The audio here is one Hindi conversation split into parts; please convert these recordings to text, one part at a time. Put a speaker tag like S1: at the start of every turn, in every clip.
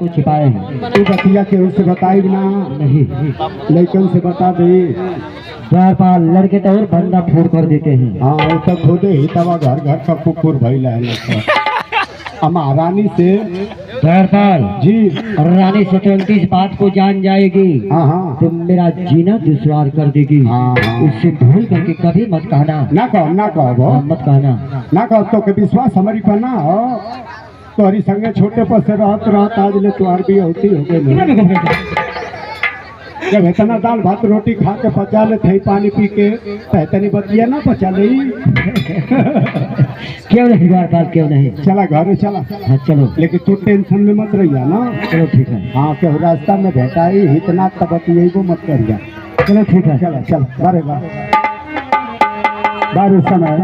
S1: को छिपाए हैं।
S2: तू बतिया के उससे बताई ना?
S1: नहीं,
S2: लेकिन से बता दे।
S1: द्वारपाल लड़के तो और बंदा फोड़ कर देते हैं।
S2: हाँ वो तो खुदे ही तवा घर घर का कुकुर भैला है। महारानी से
S1: द्वारपाल
S2: जी।
S1: और रानी सत्यवती इस बात को जान जाएगी
S2: हाँ हाँ
S1: तो मेरा जीना दुश्वार कर देगी।
S2: हाँ, हाँ।
S1: उससे भूल करके कभी मत कहना।
S2: ना कहो ना कहो
S1: मत कहना।
S2: ना कहो तो के विश्वास हमारी पर ना हो। तोहरी संगे छोटे पर से रहत आज ले तुहार भी होती हो गई। जब इतना दाल भात रोटी खा के पचा ले थे पानी पी के तनी बतिया ना पचा ले।
S1: क्यों नहीं द्वारपाल, क्यों नहीं?
S2: चला घर चला।
S1: हाँ चलो।
S2: लेकिन तू टेंशन में मत रहिया ना।
S1: चलो ठीक है।
S2: हाँ के रास्ता में भेटाई इतना तबतिये को मत करिया।
S1: चलो ठीक है।
S2: चला चल बारे बार समय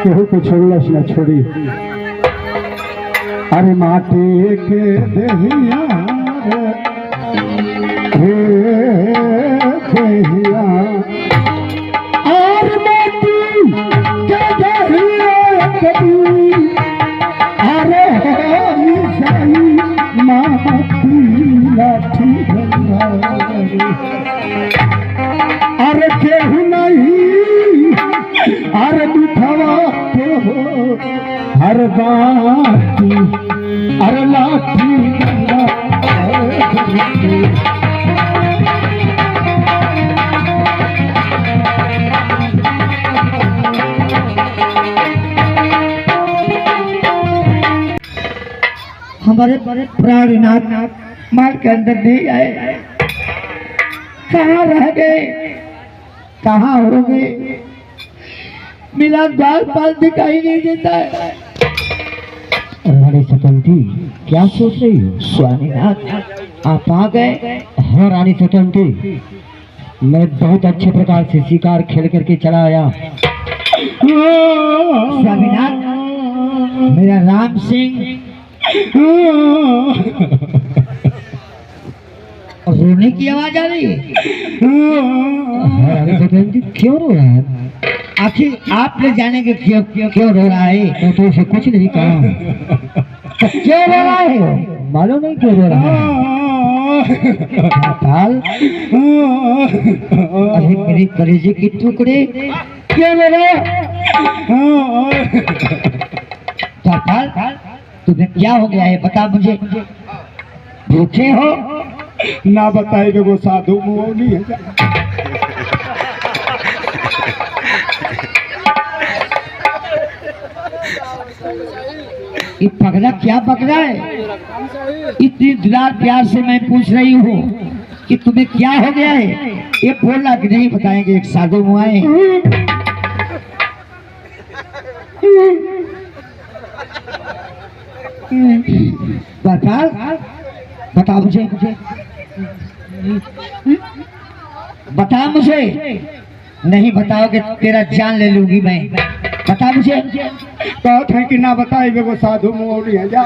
S2: केहू को छोड़लस न छोड़ी। अरे माटी के देहिया रे देहिया और माटी के देहिया कभी अरे जाई माटी लाठी अरे केहू नहीं अरे दुखवा के हो हर बाती अरे लाठी
S3: हमारे प्राणनाथ माल के अंदर नहीं आए। कहाँ रह गए, कहाँ हो गए? मेरा द्वारपाल दिखाई नहीं देता है।
S1: रानी सत्यवती क्या सोच रही हो?
S3: स्वामीनाथ आप आ गए।
S1: हाँ रानी सत्यवती, मैं बहुत अच्छे प्रकार से शिकार खेल करके चला आया।
S3: स्वामीनाथ मेरा राम सिंह रोने की आवाज आ रही है।
S1: रानी सत्यवती क्यों रो रहा है?
S3: आखिर आप ले जाने के क्यों क्यों क्यों रो रहा है?
S1: तो उसे कुछ नहीं कहा।
S3: तो क्यों रो रहा है?
S1: मालूम नहीं क्यों रो रहा है।
S3: द्वारपाल अरे मेरे कलेजे के टुकड़े क्यों रो रहे हो? द्वारपाल तुम्हें क्या हो गया है, बता मुझे। भूखे हो?
S2: ना बताए वो साधु मुनि है।
S3: ये पगड़ा क्या पकड़ा है? इतनी दुलार प्यार से मैं पूछ रही हूँ कि तुम्हें क्या हो गया है। ये बोला कि नहीं बताएंगे, एक साधु मुआए। बता मुझे बता मुझे। नहीं बताओगे तेरा जान ले लूंगी मैं। बता मुझे।
S2: कहत है कि ना बताए वो साधु मुनि है। जा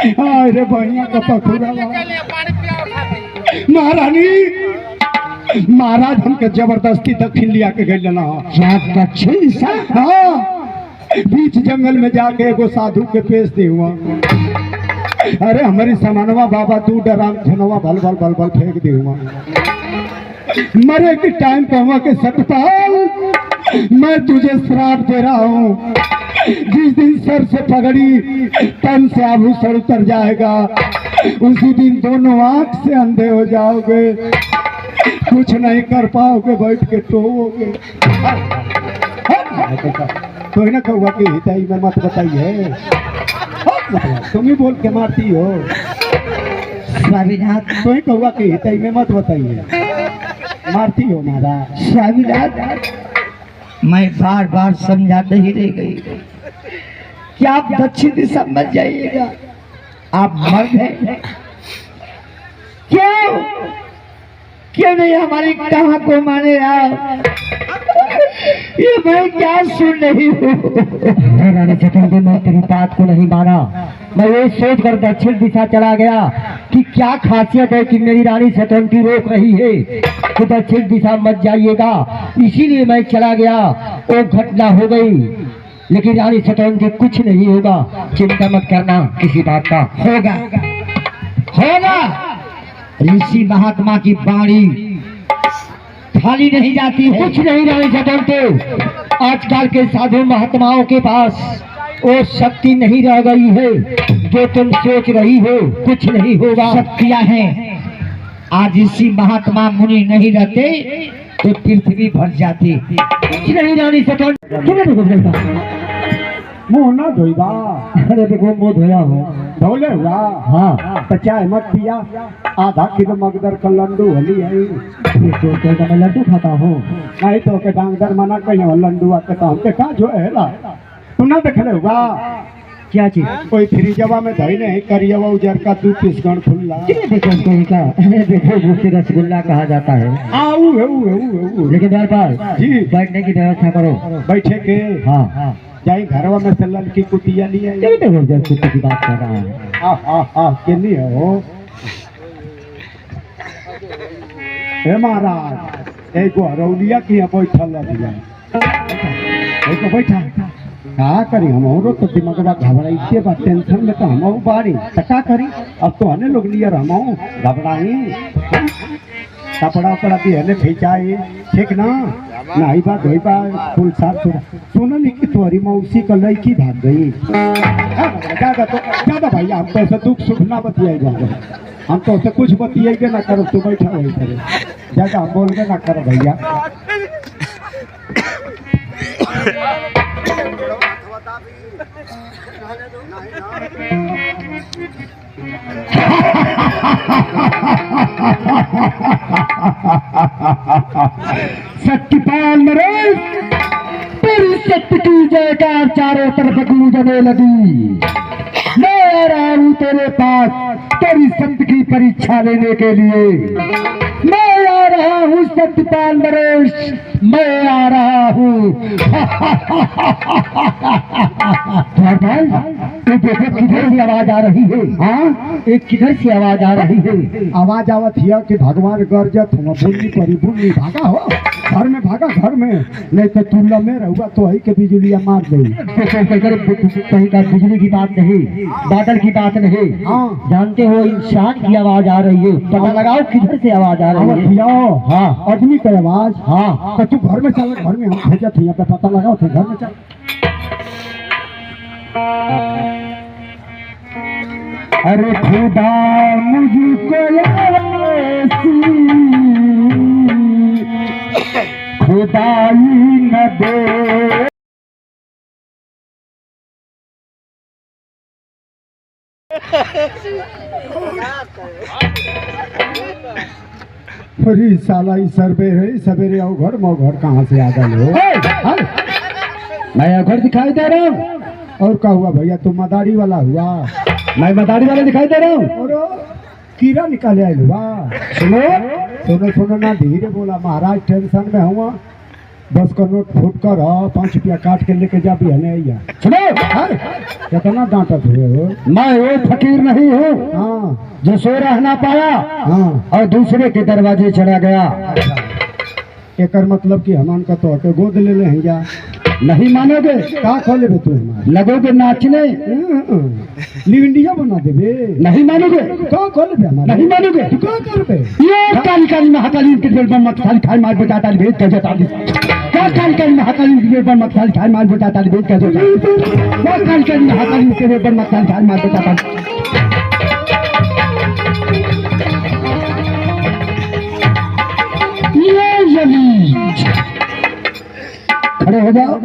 S2: अरे भैया का पखुरा महारानी महाराज हमके जबरदस्ती दक्षिण लिया के गए लेना। हाँ बीच जंगल में जाके एगो साधु के पेश दे हुआ। अरे हमारी समानवा बाबा तू डराम झनवा भल भल भल भल फेंक दे हुआ। मरे के टाइम पे हुआ के सतपाल मैं तुझे श्राप दे रहा हूँ। जिस दिन सर से पगड़ी तन से आभूषण उतर जाएगा उसी दिन दोनों आंख से अंधे हो जाओगे। कुछ नहीं कर पाओगे, बैठ के टोओगे। तो ना कहूँगा कि हिताई में मत बताइए। तुम ही बोल के मारती हो।
S3: स्वामीनाथ
S2: तो ही कहूँगा कि हिताई में मत बताइए, मारती हो महाराज।
S3: स्वामीनाथ मैं बार बार समझाते ही रह गई कि आप दक्षिण दिशा मत जाइएगा, आप मर्द हैं। क्यों क्यों नहीं हमारी कहाँ को माने आप? ये मैं क्या सुन रही हूँ?
S1: रानी सतवंती, मैं तेरी बात को नहीं माना। मैं ये सोच कर दक्षिण दिशा चला गया कि क्या खासियत है कि मेरी रानी सतवंती रोक रही है कि दक्षिण दिशा मत जाइएगा, इसीलिए मैं चला गया। वो घटना हो गई, लेकिन रानी सतवंती कुछ नहीं होगा, चिंता मत करना किसी बात का।
S3: होगा होगा। ऋषि महात्मा की वाणी खाली नहीं जाती है।
S1: कुछ नहीं रानी सतवंती, आजकल के साधु महात्माओं के पास वो शक्ति नहीं रह गई है जो तुम सोच रही हो। कुछ नहीं होगा।
S3: शक्तियां हैं। आज ऋषि महात्मा मुनि नहीं रहते तो पृथ्वी भर जाती।
S1: कुछ नहीं रानी सतवंती।
S2: मुंह न धोइबा।
S1: अरे देखो मुँह धोया हूँ।
S2: धोले हुआ।
S1: हाँ
S2: तो चाय मत पिया। आधा किलो मगदर का लंडू हली है।
S1: तो मैं लड्डू खाता हूँ।
S2: नहीं तो के डांगदर मना कहीं लंडू आके तो हमके कहा जो है ला तू ना देख ले हुआ।
S1: क्या चीज?
S2: कोई फ्रिजवा में धई नहीं करियवा उजर का 2 पीस गण खुल्ला।
S1: देखो मुझसे रसगुल्ला कहा जाता है।
S2: आऊ है ऊ।
S1: लेकिन द्वारपाल
S2: जी।
S1: बैठने की व्यवस्था करो।
S2: बैठे के
S1: हाँ
S2: जाई घरवा में से लड़की कुटिया लिए
S1: कुत्ते की बात कर रहा है।
S2: के नहीं हो। हे महाराज एगो हरौलिया की बैठल दिया एगो बैठा का करी हम तो दिमागवा घबराइते बा टेंशन में तो हम बाड़ी तो का करी। अब तो हने लोग लिया हम घबराई कपड़ा उपड़ा भी हने भेजाए ठीक ना नहीं बा धोई बा फूल साफ सुना लिखी तुम्हारी मौसी का लड़की भाग गई। ज्यादा भाई हम तो ऐसे दुख सुख ना बतियाएगा। हम तो उसे कुछ बतियाएंगे ना करो तू बैठा वही करे ज्यादा हम बोल के ना करो भैया।
S1: सत्यपाल नरेश तेरी सत्य की जयकार चारों तरफ गूंजने लगी। मैं आ रहा हूँ तेरे पास तेरी सत्य की परीक्षा लेने के लिए। मैं आ रहा हूँ सत्यपाल नरेश, मैं आ रहा हूँ। तो देखो किधर से आवाज आ रही है। हाँ एक किधर से आवाज आ रही है।
S2: आवाज आवत हिया कि भगवान गरजत हम बुल्ली परी बुल्ली भागा हो घर में भागा घर में नहीं तो तुल्ला में रहुआ तो वही के बिजलियां मार गई।
S1: कहीं का बिजली की बात नहीं, बादल की बात नहीं।
S2: हाँ
S1: जानते हो इंसान की आवाज आ रही है। पता लगाओ किधर से आवाज आ रही है।
S2: हिया
S1: हाँ
S2: आदमी का आवाज।
S1: हाँ
S2: तो तू घर में चल घर में हम भेजत हिया पे पता लगाओ थे घर में चल।
S1: अरे खुदा मुझको खुदाई न दे।
S2: अरे साला ई सवेरे सवेरे आओ घर मो घर कहाँ से आ गए हो।
S1: मैं घर दिखाई दे रहा हूँ।
S2: और क्या हुआ भैया तू मदारी वाला हुआ।
S1: मैं मदारी वाले दिखाई दे रहा हूँ।
S2: और कीड़ा निकाले आए हुआ।
S1: सुनो
S2: सुनो सुनो ना धीरे बोला महाराज टेंशन में हुआ 10 का नोट फूट कर 5 रुपया काट के लेके जा भी हने आइया।
S1: सुनो
S2: कितना डांटत हुए हो।
S1: मैं वो फकीर नहीं हूँ
S2: हाँ
S1: जो सो रह ना पाया
S2: हाँ
S1: और दूसरे के दरवाजे चढ़ा गया।
S2: एक मतलब कि हमान का तो के गोद ले ले हैं
S1: नहीं मानोगे
S2: का खोले बे तू हमारे
S1: लगोगे नाचने।
S2: लिविंडिया बना देबे।
S1: नहीं मानोगे
S2: का खोले बे हमारे
S1: नहीं मानोगे
S2: तू का करबे।
S1: ये काली काली महाकाली के दिल पर मत खाली खाई मार बजाता भेज कर जाता क्या काली काली महाकाली के दिल पर मत खाली खाई मार बजाता भेज कर जाता क्या काली काली महाकाली के दिल पर मत खाली खाई मार बजाता। खड़े हो जाओ।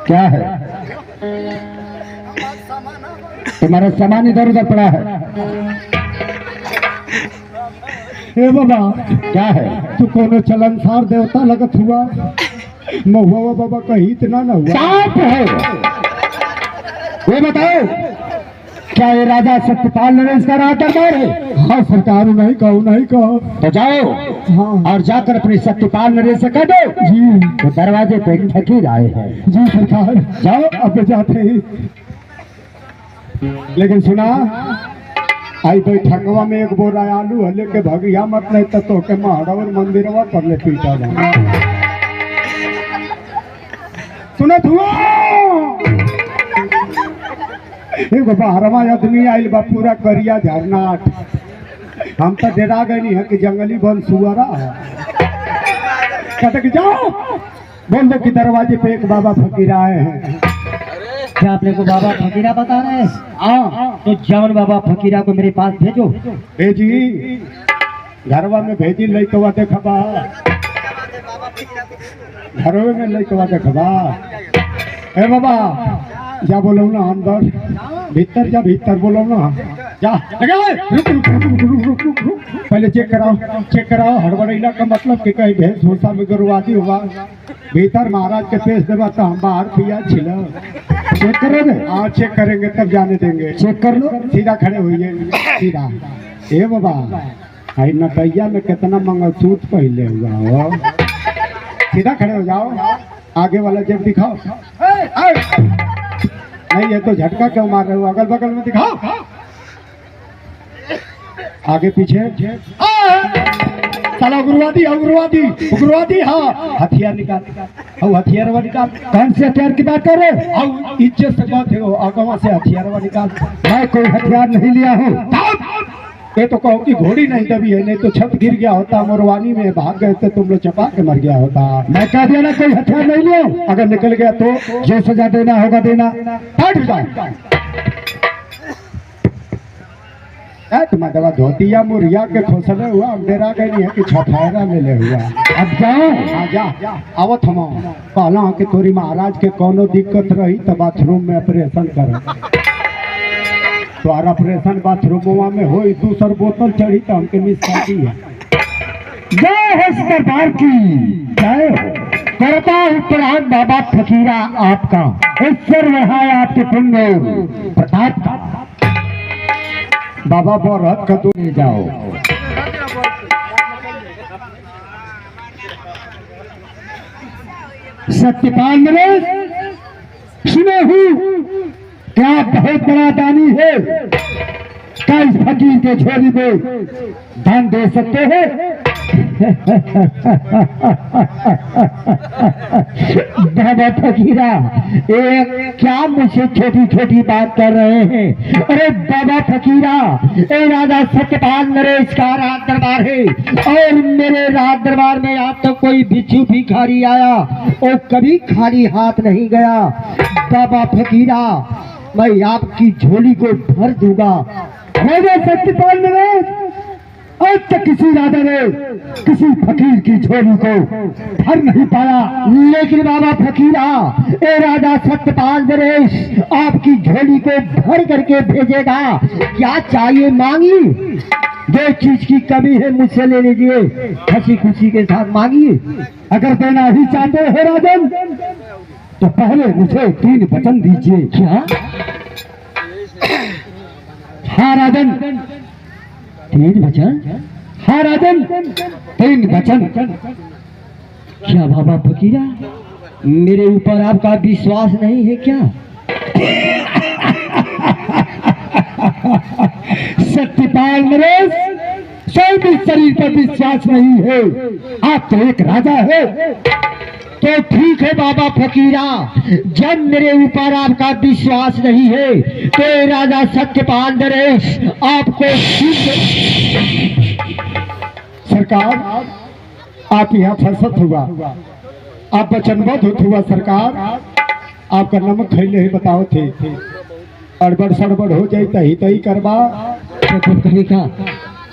S1: क्या है तुम्हारा सामान इधर उधर पड़ा है।
S2: ए बाबा
S1: क्या है
S2: तू कोनो चलनसार देवता लगत हुआ। महुआ बाबा कहीं इतना न हुआ।
S1: सांप है। ये बताओ क्या ये राजा सत्यपाल नरेश का राज दरबार है।
S2: हाँ सरकार नहीं कहो नहीं कहो।
S1: तो जाओ
S2: हाँ।
S1: और जाकर अपने सत्यपाल नरेश से कह दो
S2: जी
S1: तो दरवाजे पे एक फकीर आए हैं।
S2: जी सरकार,
S1: जाओ।
S2: अब जाते ही, लेकिन सुना आई तो ठंगवा में एक बोरा आलू हले के भगिया मत नहीं तो के महारावर मंदिरवा पर ले पीटा जा। सुना हुआ एगो बाहरवा आदमी आइल बा पूरा करिया झरनाट। हम तो डरा गए नहीं है कि जंगली बन सुअरा है। कटक जाओ, बोल दो कि दरवाजे पे एक बाबा फकीर आए हैं।
S1: क्या अपने को बाबा फकीरा बता रहे हैं?
S2: हाँ
S1: तो जवन बाबा फकीरा को मेरे पास भेजो।
S2: भेजी, घरवा में भेजी, लइकवा देखबा, घरवे में लइकवा देखबा। ए बाबा जा, बोलो ना अंदर, भीतर जा, भीतर बोलो ना जा। रुक रुक रुक रुक रुक रुक रुक रुक, पहले चेक कराओ। हड़बड़ैला का मतलब कि कहीं भेष भूसा में गुरुवादी हुआ। भीतर महाराज के पेश देवा तो हम बाहर पिया छिला। चेक करोगे? हाँ चेक करेंगे तब जाने देंगे। चेक कर लो, सीधा खड़े होइए, सीधा। ए बाबा, आई नटैया में कितना मंगलसूत्र पहले हुआ हो। सीधा खड़े हो जाओ, आगे वाला जेब दिखाओ। नहीं ये तो झटका क्यों मार रहे हो, अगल बगल में दिखाओ, आगे पीछे। साला उग्रवादी, उग्रवादी। हाँ हथियार निकाल, हथियार निकाल।
S1: कौन से हथियार की बात कर रहे हो?
S2: आओ इज्जत से बात है, आगवा से हथियार निकाल।
S1: मैं कोई हथियार नहीं लिया हूँ।
S2: ये तो कहो कि घोड़ी नहीं दबी है, नहीं तो छत गिर गया होता, मोरवानी में भाग गए थे तुम लोग, चपा के मर गया होता।
S1: मैं कह दिया ना कोई हथियार नहीं लिया हूँ।
S2: अगर निकल गया तो
S1: जो सजा देना होगा देना।
S2: हट जाओ। तुम्हारा दवा धोतिया मुरिया के खोसले हुआ, अब डेरा गई नहीं है कि छठैरा ले ले हुआ।
S1: अब जाओ।
S2: हाँ जा, आवत हम कहला कि तोरी महाराज के कोनो दिक्कत रही तो बाथरूम में ऑपरेशन कर, तो ऑपरेशन बाथरूमवा में हो, दूसर बोतल चढ़ी तो हमके मिस कर दी है।
S1: जय हो सरदार की, जय हो। करता हूँ प्रणाम बाबा फकीरा आपका, ईश्वर रहा आपके पुण्य प्रताप का।
S2: बाबा बरहत का
S1: ले जाओ। सत्यपाल नरेश, सुने हूँ क्या बहुत बड़ा दानी है, क्या इस फकीर के झोली में दान दे सकते हैं? बाबा फकीरा, ये क्या मुझसे छोटी छोटी बात कर रहे हैं? अरे बाबा फकीरा, ये राजा सत्यपाल नरेश का राज दरबार है, और मेरे राज दरबार में आप तो कोई भिक्षु भिखारी आया और कभी खाली हाथ नहीं गया। बाबा फकीरा, मैं आपकी झोली को भर दूंगा। राजा सत्यपाल नरेश, आज तक किसी राजा ने किसी फकीर की झोली को भर नहीं पाया, लेकिन बाबा फकीरा, ए राजा सत्यपाल नरेश आपकी झोली को भर करके भेजेगा। क्या चाहिए मांगिए, जो चीज की कमी है मुझसे ले लीजिए, हंसी खुशी के साथ मांगिए। अगर देना ही चाहते हो राजन, तो पहले मुझे 3 वचन दीजिए। क्या? हाँ राजन, 3 वचन? हाँ राजन, 3 वचन। क्या बाबा फकीरा, मेरे ऊपर आपका विश्वास नहीं है क्या? सत्यपाल नरेश, भी शरीर पर विश्वास नहीं है, आप तो एक राजा है। तो ठीक है बाबा फकीरा, जब मेरे ऊपर आपका विश्वास नहीं है तो राजा सत्यपाल नरेश आपको
S2: सरकार, आप यहाँ फंसत हुआ, आप वचनबद्ध होत हुआ सरकार। आपका नमक खैले ही बताओ थे, अड़बड़ सड़बड़ हो जाई तही तही करबा।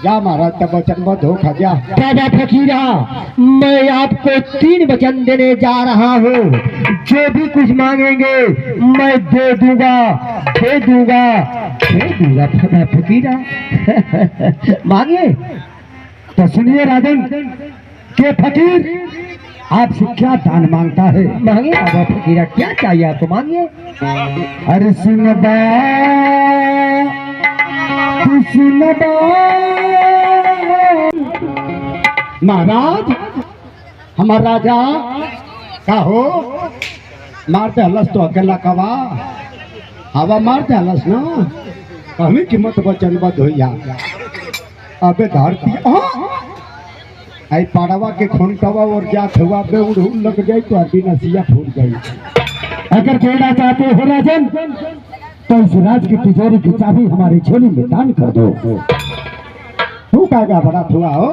S2: जा महाराज, तब वचनबद्ध हो खजा।
S1: बाबा फकीरा, मैं आपको 3 वचन देने जा रहा हूँ, जो भी कुछ मांगेंगे मैं दे दूंगा, दे दूंगा, दे दूंगा। बाबा फकीरा मांगे तो सुनिए राजन के फकीर आपसे क्या दान मांगता है। मांगे बाबा फकीरा, क्या चाहिए आपको, मांगिए। अरे सुनबा
S2: महाराज हमार राजा का हो मारते हलस तो अकेला कवा हवा मारते हलस ना हमें कीमत बचन बद हो अबे धरती आई पाड़वा के खोनटवा और जात हुआ बे उड़ लग गई तो अभी नसिया फूट गई।
S1: अगर कहना चाहते हो राजन तो इस राज की तिजोरी की चाबी हमारी झोली में दान कर दो।
S2: तू का बड़ा थुआ हो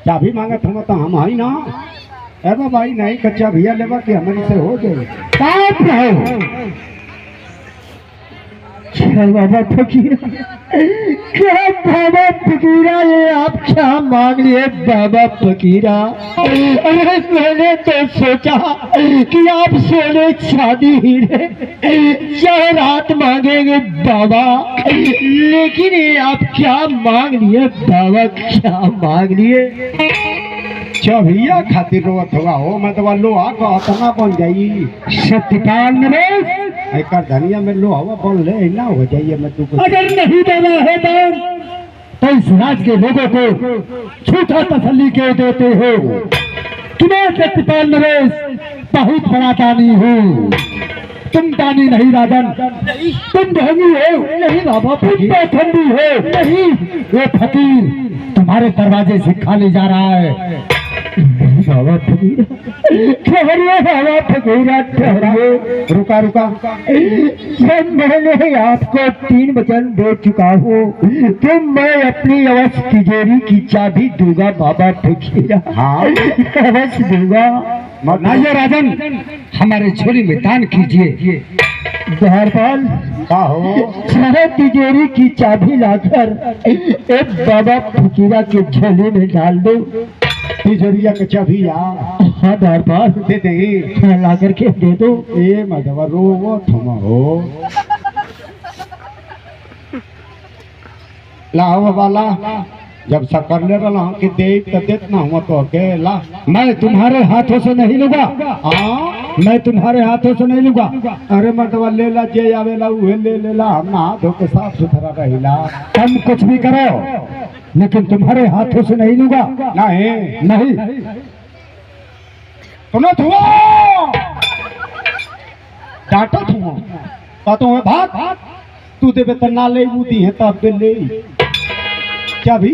S2: चाबी मांगत हम तो हम है ना अरे भाई नहीं कच्चा भैया लेवा कि हमारी से हो गए
S1: साथ रहो। चल बाबा फकीरा क्या बाबा फकीरा ये आप क्या मांग लिए बाबा फकीरा? अरे मैंने तो सोचा कि आप सोने चांदी हीरे जवाहरात मांगेंगे बाबा, लेकिन ये आप क्या मांग लिए बाबा, क्या मांग लिए?
S2: चभिया खातिर रोत हुआ हो मैं तो लोहा का अतना बन जाई
S1: सत्यपाल नरेश
S2: एकर धनिया में लोहा बन ले ना हो जाइए मैं तू
S1: अगर नहीं देना है तो इस राज के लोगों को झूठा तसल्ली क्यों देते हो? तुम्हें सत्यपाल नरेश बहुत बड़ा दानी हो। तुम दानी नहीं राजन, तुम ढोंगी हो। नहीं बाबा तुम पाखंडी हो। नहीं वो फकीर तुम्हारे दरवाजे से खाली जा रहा है। बाबा फकीरा ठहरिए, बाबा फकीरा ठहरिए।
S2: रुका रुका
S1: जब मैंने आपको 3 वचन दे चुका हूँ तो मैं अपनी अवश्य तिजोरी की चाबी दूंगा बाबा फकीरा।
S2: हाँ
S1: अवश्य दूंगा।
S2: नाइए
S1: राजन हमारे झोली में दान कीजिए। द्वारपाल
S2: का हो
S1: सारे तिजोरी की चाबी लाकर एक बाबा फकीरा के झोली में डाल दो।
S2: तिजोरिया के चभिया
S1: हाँ द्वारपाल
S2: दे दे
S1: ला करके दे दो।
S2: ए मधवा रो थमा हो लाओ वाला जब सकर ले रहा कि देख तो देत ना हुआ तो अकेला
S1: मैं तुम्हारे हाथों से नहीं लूंगा।
S2: हाँ
S1: मैं तुम्हारे हाथों से नहीं लूंगा।
S2: अरे मर्दवा लेला जे आवेला उहे ले लेला हम नहा धो के साफ सुथरा रहिला
S1: तुम कुछ भी करो लेकिन तुम्हारे हाथों से नहीं लूंगा।
S2: नहीं
S1: नहीं
S2: सुनो थुआ डांटो थुआ कहतो है भाग तू देवे त ना ले बूदी है तब पे ले चाबी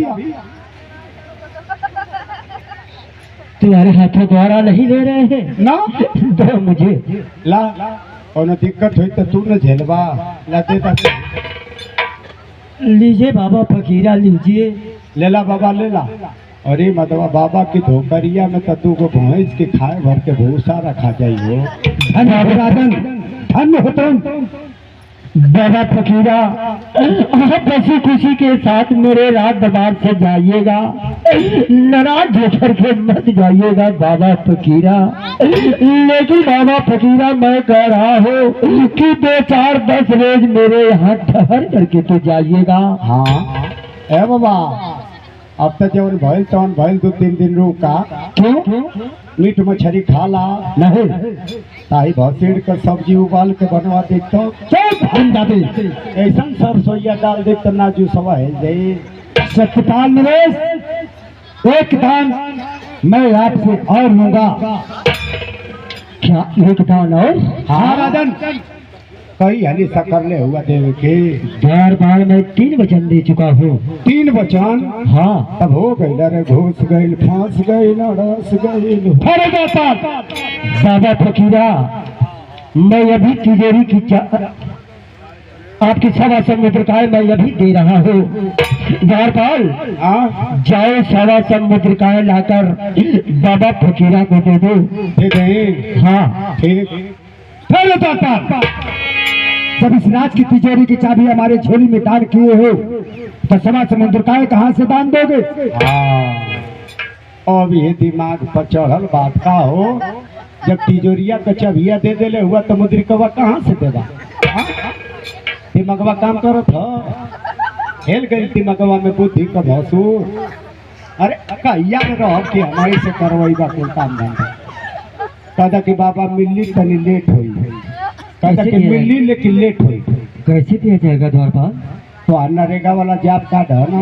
S1: तुम्हारे हाथों द्वारा नहीं ले रहे हैं
S2: ना
S1: दो मुझे।
S2: ला और दिक्कत हुई तो तू न झेलवा ला दे
S1: लीजिए बाबा फकीरा लीजिए।
S2: लेला बाबा लेला। अरे मतलब बाबा की धोकरिया में कद्दू को भैंस के खाए भर के भूसा रखा जाइए।
S1: धन्य हो तुम बाबा फकीरा। आप ऐसी खुशी के साथ मेरे रात दरबार से जाइएगा, नाराज होकर के मत जाइएगा बाबा फकीरा। लेकिन बाबा फकीरा मैं कह रहा हूँ कि 2, 4, 10 रोज मेरे यहाँ ठहर करके तो जाइएगा।
S2: हाँ ए बाबा अब तो जवन भइल तवन भइल 2-3 दिन रुका
S1: क्यों?
S2: मीट मछली खाला
S1: नहीं
S2: ताई भसीड़ कर सब्जी उबाल के बनवा दे तो ऐसा सरसोईया डाल दे तो नाजू सवा है जाए।
S1: सत्यपाल नरेश एक दान मैं आपसे और लूंगा। क्या एक दान और?
S2: हाँ राजन कई हली सकर ले हुआ देवे के
S1: बार मैं 3 वचन दे चुका हूँ।
S2: 3 वचन
S1: हाँ
S2: तब हो गई रे घुस गई फांस गई रस गई।
S1: अरे बाबा फकीरा मैं अभी तिजोरी की आपकी 1.25 समुद्र का मैं अभी दे रहा हूँ। द्वारपाल
S2: हाँ
S1: जाओ 1.25 समुद्र का लाकर बाबा फकीरा को दे दो।
S2: दे दे
S1: हाँ
S2: ठीक।
S1: पहले पापा जब इस राज की तिजोरी की चाबी हमारे झोली में दान किए हो तो 1.25 समुद्र का कहाँ से दान दोगे?
S2: हाँ अब ये दिमाग पर चढ़ल बात का हो जब तिजोरिया का चाबिया दे देले हुआ तो मुद्रिकवा कहाँ से देगा? दिमागवा काम करो था खेल गई दिमागवा में बुद्धि का भौसूर। अरे कहिया में रह के हमारी से करवाईबा कोई काम धंधा कहता कि बाबा मिलनी तनी लेट हुई कहता कि मिलनी लेकिन लेट हुई।
S1: कैसे दिया जाएगा द्वारपाल?
S2: तो नरेगा वाला जॉब कार्ड है ना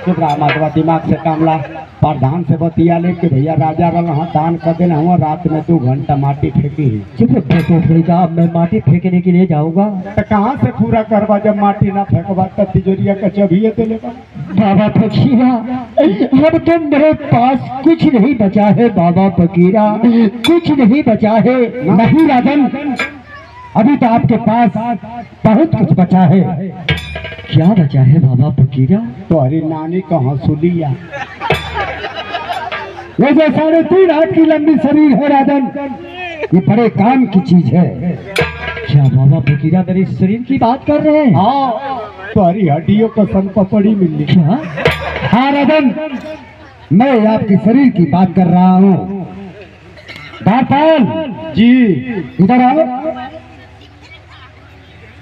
S2: चुप रहा माधवा दिमाग से काम ला प्रधान से बतिया ले कि भैया राजा रहा हाँ दान कर देना हुआ रात में 2 घंटा माटी फेंकी है।
S1: चुप बेटा, अब मैं माटी फेंकने के लिए जाऊंगा।
S2: तो कहाँ से पूरा करवा जब माटी ना फेंकवा तब तिजोरिया का चबिए तो लेगा।
S1: बाबा फकीरा, अब तो मेरे पास कुछ नहीं बचा है बाबा फकीरा, कुछ नहीं बचा है। नहीं राजन, अभी तो आपके पास बहुत कुछ बचा है। क्या बचा है बाबा फकीरा?
S2: तो हरी नानी का हंसुलिया,
S1: ये जो 3.5 हाथ की लंबी शरीर है राजन, ये बड़े काम की चीज है। क्या बाबा फकीरा मेरे शरीर की बात कर रहे हैं?
S2: हाँ तो हरी हड्डियों का सन पपड़ी मिली।
S1: क्या? हाँ राजन, मैं आपके शरीर की बात कर रहा हूँ। दारपाल
S2: जी
S1: इधर आओ,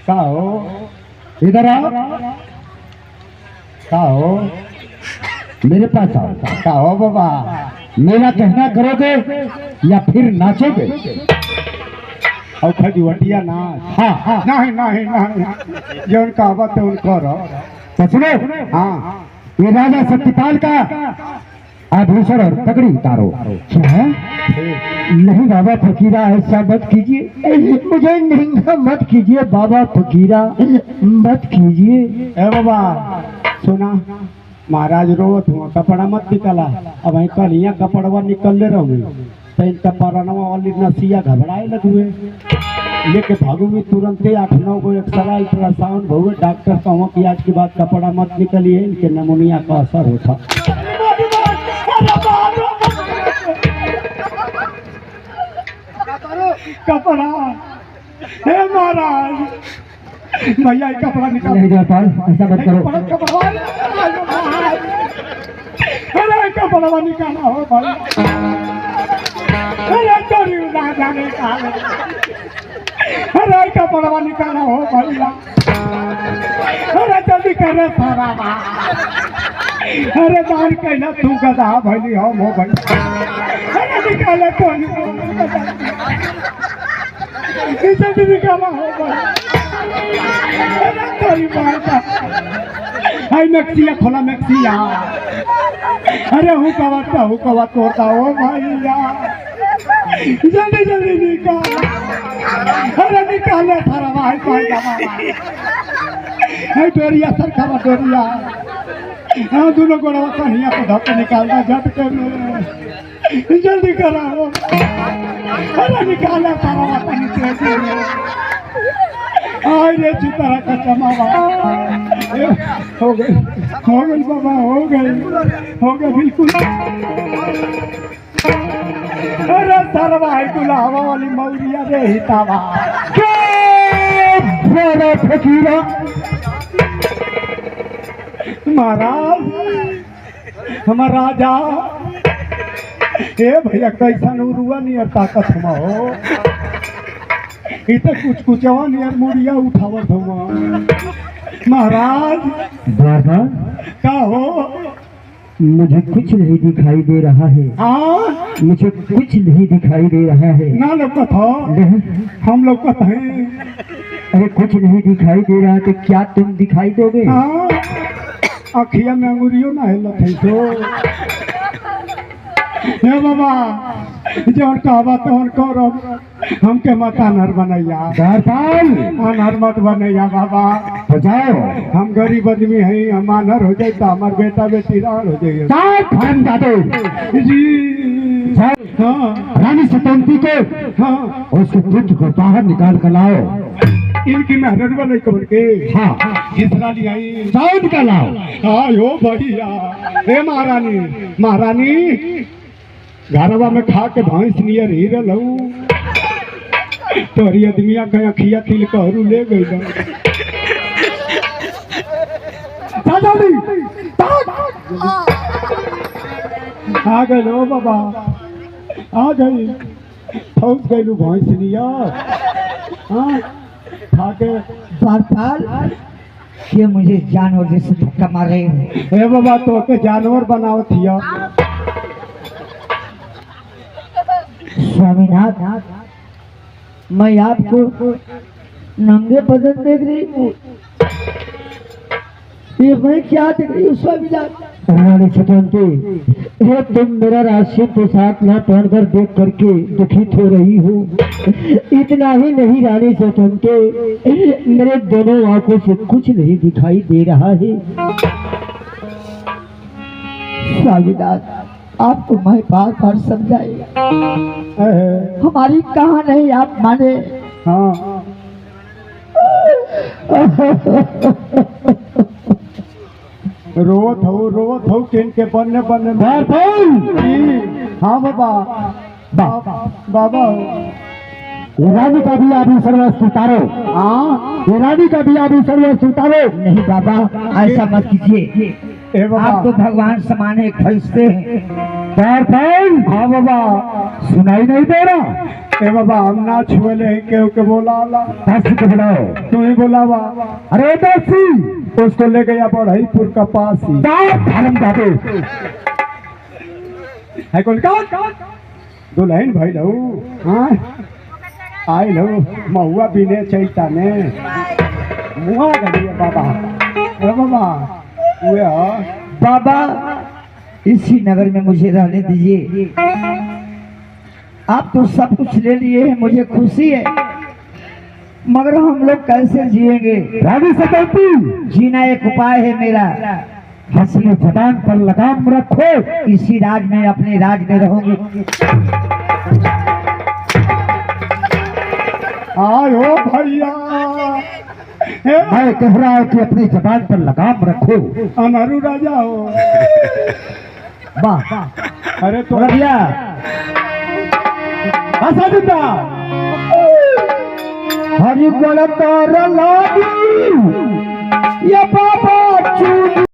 S2: का हो
S1: इधर आओ,
S2: का हो
S1: मेरे पास आओ।
S2: का हो बाबा।
S1: मेरा कहना करोगे या फिर नाचोगे?
S2: और खजुवटिया नाच।
S1: हाँ हाँ,
S2: नहीं नहीं नहीं, जौन कहावत है उनको रहो।
S1: तो सुनो,
S2: हाँ
S1: ये राजा सत्यपाल का आभूषण और पगड़ी उतारो। क्या है? नहीं बाबा फकीरा, ऐसा मत कीजिए, मुझे नंगा मत कीजिए बाबा फकीरा, मत कीजिए।
S2: ए बाबा सुना, महाराज रोवत हुआ कपड़ा मत निकला। अब वही कल यहाँ कपड़वा निकल ले रहो तो इनका परनवा वाली नसिया घबराए लगे लेके भागू में तुरंत 8-9 गो एक्सरा अल्ट्रासाउंड भहुए। डॉक्टर कहो कि आज के बाद कपड़ा मत निकलिए, इनके नमूनिया का असर होता। कपड़ा, हे महाराज भैया ये कपड़ा निकाल।
S1: नहीं गोपाल, ऐसा मत करो।
S2: अरे कपड़ा निकाला हो भाई। अरे चोरी ना जाने का। अरे कपड़ा निकाला हो भैया। अरे जल्दी करे सारा। अरे दान कहना तू गधा भैली हो मो भाई। अरे निकाले तो जल्दी निकाला हो भाई। मैक्सिया खोला मैक्सिया। अरे हूँ कवा तोड़ता हो भैया, जल्दी जल्दी निकाल। अरे निकाले थारा भाई भाई डोरिया सरखा डोरिया। हाँ दोनों गोड़वा कन्हैया को धक्के निकालता झटके में। जल्दी कराओ। अरे निकाले थारा आइए चितारा का चमावा। हो गई बाबा, हो गई बिल्कुल। अरे सरवा है गुलावा वाली मौरिया रे हितावा।
S1: फकीरा
S2: महाराज हमारा राजा, ए भैया कैसा उरुआ नहीं और ताकत हम हो। कुछ कुचवा नियर मुड़िया उठावत हुआ। महाराज
S1: बाबा
S2: का हो?
S1: मुझे कुछ नहीं दिखाई दे रहा है।
S2: हाँ
S1: मुझे कुछ नहीं दिखाई दे रहा है।
S2: ना लौकत हो?
S1: नहीं।
S2: हम लौकत हैं।
S1: अरे कुछ नहीं दिखाई दे रहा तो क्या तुम दिखाई दोगे?
S2: हाँ अखिया में अंगुरियों ना हिलत है तो। हे बाबा जौन कहबत तौन करब, हमके मत अनहर बनैया।
S1: दारपाल
S2: अनहर मत बनैया बाबा।
S1: तो जाओ,
S2: हम गरीब आदमी हैं, हम अनहर हो जाए तो हमार बेटा बेटी राल हो जाइए। जी हाँ
S1: रानी सतवंती को,
S2: हाँ
S1: उसके पुत्र को बाहर निकाल कर लाओ।
S2: इनकी मेहनत बने कबर के।
S1: हाँ
S2: जिसरा लियाई
S1: जाओ निकाल लाओ।
S2: आयो भैया। हे महारानी, महारानी घरवा में खा के भैंस नियर ही रहूं तोरी आदमिया के अखिया खिल कहरू ले गई। आ गए लो बाबा, आ गई। फौज गई भैंस नियर। हाँ खा के।
S3: बारपाल ये मुझे जानवर जैसे धक्का मार रहे हो।
S2: हे बाबा तो के जानवर बनाओ थिया।
S3: स्वामीनाथ, मैं आपको नंगे बदन देख रही हूँ। ये मैं क्या देख रही हूँ स्वामीनाथ?
S1: रानी छटवंती, ये तुम मेरा राष्ट्रीय पोशाक न पहनकर देख करके दुखित हो रही हो। इतना ही नहीं रानी छटवंती, मेरे दोनों आंखों से कुछ नहीं दिखाई दे रहा है।
S3: स्वामीनाथ, आपको मैं बार बार समझाए, हमारी कहाँ नहीं आप माने।
S2: हाँ रोवत हो किन के बनने बनने में। हाँ बाबा बाबा
S1: ये रानी का भी आभूषण वस्त्र उतारो।
S2: हाँ
S1: ये रानी का भी आभूषण वस्त्र उतारो।
S3: नहीं बाबा, ऐसा मत कीजिए,
S2: ए बाबा।
S3: आप तो भगवान समान एक फरिश्ते हैं।
S2: हाँ बाबा,
S1: सुनाई नहीं दे रहा?
S2: ए बाबा हम ना छुएले के बोला आला।
S1: दासी को बुलाओ।
S2: तू ही बोलावा।
S1: अरे दासी,
S2: उसको ले गया बढ़ईपुर का पास ही
S1: धर्म दादे
S2: है। कौन का दुल्हन भाई लहू। हाँ आई लहू महुआ बिने चैता ने मुआ गलिए बाबा। ए बाबा हुए हो
S3: बाबा, इसी नगर में मुझे रहने दीजिए। आप तो सब कुछ ले लिए हैं, मुझे खुशी है, मगर हम लोग कैसे जिएंगे?
S1: रानी सतवंती,
S3: जीना एक उपाय है मेरा।
S1: अपनी जबान पर लगाम रखो।
S3: इसी राज में, अपने राज में रहूंगी।
S2: आयो भैया,
S1: मैं कह रहा हूँ कि अपनी जबान पर लगाम रखो।
S2: अनहरू राजा हो।
S3: वाह,
S2: अरे तो
S3: भैया
S1: हरि गुण कर लागी, ये बाबा चूड़ी